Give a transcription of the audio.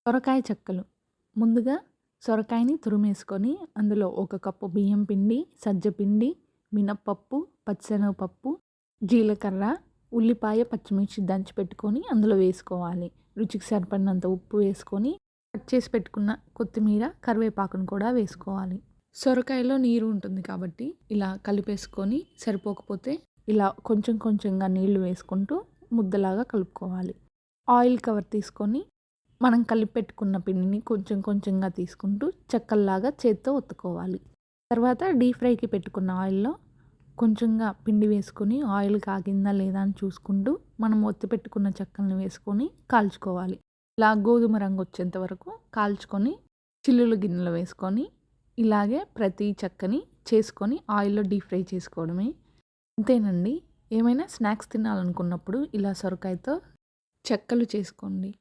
సొరకాయ చెక్కలు. ముందుగా సొరకాయని తురిమేసుకొని, అందులో ఒక కప్పు బియ్యం పిండి, సజ్జ పిండి, మినప్పప్పు, పచ్చిశనగపప్పు, జీలకర్ర, ఉల్లిపాయ, పచ్చిమిర్చి దంచి పెట్టుకొని అందులో వేసుకోవాలి. రుచికి సరిపడినంత ఉప్పు వేసుకొని, కట్ చేసి పెట్టుకున్న కొత్తిమీర, కరివేపాకును కూడా వేసుకోవాలి. సొరకాయలో నీరు ఉంటుంది కాబట్టి ఇలా కలిపేసుకొని, సరిపోకపోతే ఇలా కొంచెం కొంచెంగా నీళ్లు వేసుకుంటూ ముద్దలాగా కలుపుకోవాలి. ఆయిల్ కవర్ తీసుకొని మనం కలిపి పెట్టుకున్న పిండిని కొంచెం కొంచెంగా తీసుకుంటూ చెక్కల్లాగా చేత్తో ఒత్తుకోవాలి. తర్వాత డీప్ ఫ్రైకి పెట్టుకున్న ఆయిల్‌లో కొంచెంగా పిండి వేసుకొని ఆయిల్ కాగిందా లేదా అని చూసుకుంటూ మనం ఒత్తి పెట్టుకున్న చెక్కల్ని వేసుకొని కాల్చుకోవాలి. ఇలా గోధుమ రంగు వచ్చేంత వరకు కాల్చుకొని చిల్లులు గిన్నెలో వేసుకొని ఇలాగే ప్రతి చెక్కని చేసుకొని ఆయిల్‌లో డీప్ ఫ్రై చేసుకోవడమే. అంతేనండి. ఏమైనా స్నాక్స్ తినాలనుకున్నప్పుడు ఇలా సొరకాయతో చెక్కలు చేసుకోండి.